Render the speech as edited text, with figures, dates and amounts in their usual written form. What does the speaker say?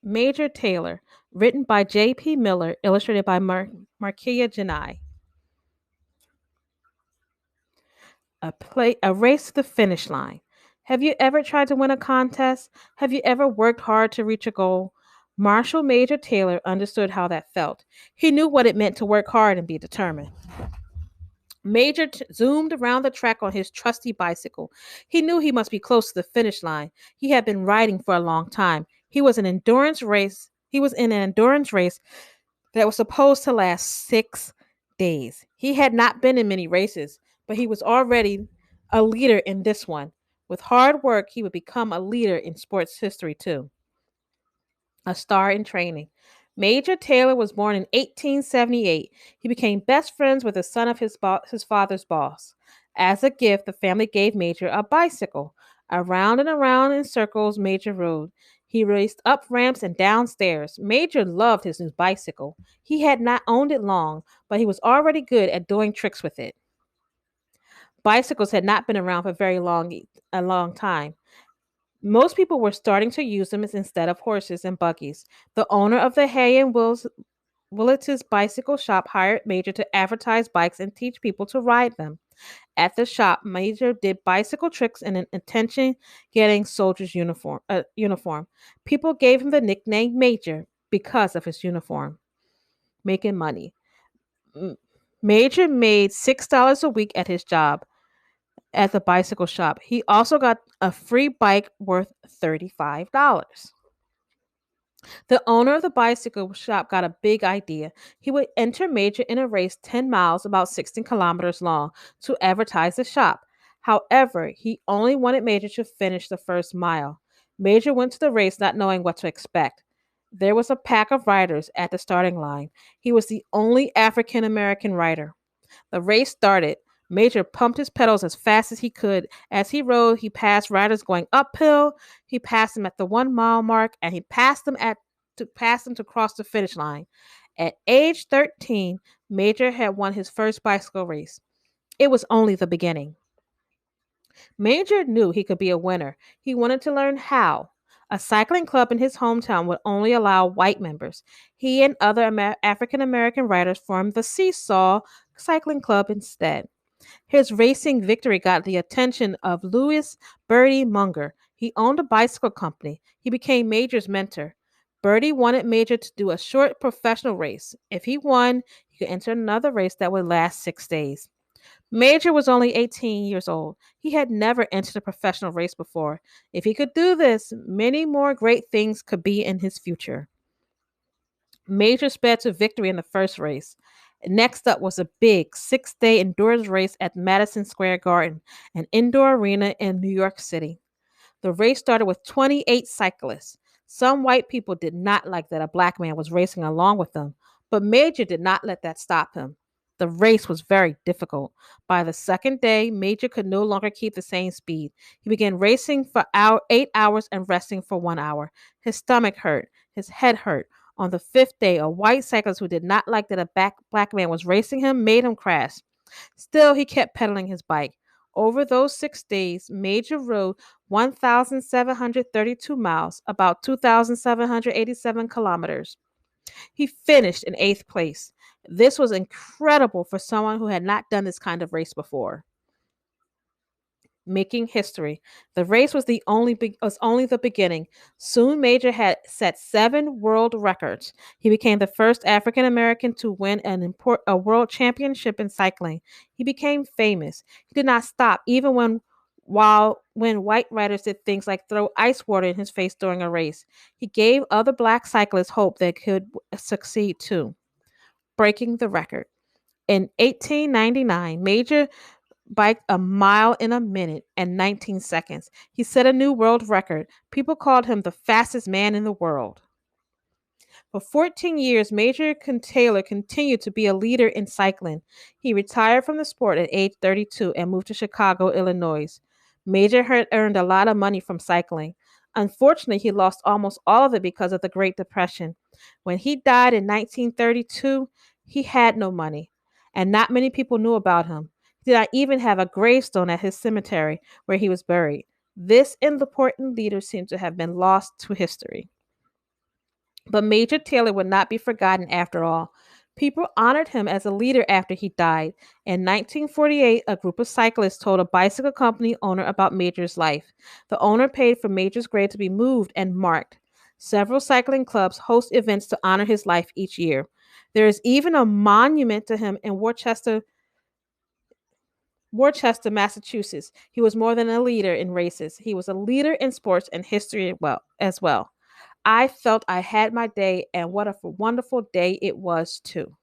Major Taylor, written by J.P. Miller, illustrated by Markia Janai. A race to the finish line. Have you ever tried to win a contest? Have you ever worked hard to reach a goal? Marshall Major Taylor understood how that felt. He knew what it meant to work hard and be determined. Zoomed around the track on his trusty bicycle. He knew he must be close to the finish line. He had been riding for a long time. He was in an endurance race that was supposed to last 6 days. He had not been in many races, but he was already a leader in this one. With hard work, he would become a leader in sports history too. A star in training. Major Taylor was born in 1878. He became best friends with the son of his father's boss. As a gift, the family gave Major a bicycle. Around and around in circles, Major rode. He raced up ramps and down stairs. Major loved his new bicycle. He had not owned it long, but he was already good at doing tricks with it. Bicycles had not been around for a long time. Most people were starting to use them instead of horses and buggies. The owner of the Hay and Willits bicycle shop hired Major to advertise bikes and teach people to ride them. At the shop, Major did bicycle tricks in an attention-getting soldier's uniform. People gave him the nickname Major because of his uniform. Making money. Major made $6 a week at his job at the bicycle shop. He also got a free bike worth $35. The owner of the bicycle shop got a big idea. He would enter Major in a race 10 miles, about 16 kilometers long, to advertise the shop. However, he only wanted Major to finish the first mile. Major went to the race not knowing what to expect. There was a pack of riders at the starting line. He was the only African American rider. The race started. Major pumped his pedals as fast as he could. As he rode, he passed riders going uphill. He passed them at the 1 mile mark, and he passed them to cross the finish line. At age 13, Major had won his first bicycle race. It was only the beginning. Major knew he could be a winner. He wanted to learn how. A cycling club in his hometown would only allow white members. He and other African American riders formed the Seesaw Cycling Club instead. His racing victory got the attention of Louis Bertie Munger. He owned a bicycle company. He became Major's mentor. Bertie wanted Major to do a short professional race. If he won, he could enter another race that would last 6 days. Major was only 18 years old. He had never entered a professional race before. If he could do this, many more great things could be in his future. Major sped to victory in the first race. Next up was a big 6 day endurance race at Madison Square Garden, an indoor arena in New York City. The race started with 28 cyclists. Some white people did not like that a black man was racing along with them, but Major did not let that stop him. The race was very difficult. By the second day, Major could no longer keep the same speed. He began racing for 8 hours and resting for 1 hour. His stomach hurt. His head hurt. On the fifth day, a white cyclist who did not like that a black man was racing him made him crash. Still, he kept pedaling his bike. Over those 6 days, Major rode 1,732 miles, about 2,787 kilometers. He finished in eighth place. This was incredible for someone who had not done this kind of race before. Making history. The race was only the beginning. Soon Major had set 7 world records. He became the first African American to win a world championship in cycling. He became famous. He did not stop even when white riders did things like throw ice water in his face during a race. He gave other black cyclists hope they could succeed too. Breaking the record. In 1899, Major biked a mile in a minute and 19 seconds. He set a new world record. People called him the fastest man in the world. For 14 years, Major Taylor continued to be a leader in cycling. He retired from the sport at age 32 and moved to Chicago, Illinois. Major had earned a lot of money from cycling. Unfortunately, he lost almost all of it because of the Great Depression. When he died in 1932, he had no money, and not many people knew about him. He did not even have a gravestone at his cemetery where he was buried. This important leader seems to have been lost to history. But Major Taylor would not be forgotten after all. People honored him as a leader after he died. In 1948, a group of cyclists told a bicycle company owner about Major's life. The owner paid for Major's grave to be moved and marked. Several cycling clubs host events to honor his life each year. There is even a monument to him in Worcester, Massachusetts. He was more than a leader in races. He was a leader in sports and history as well. I felt I had my day, and what a wonderful day it was, too.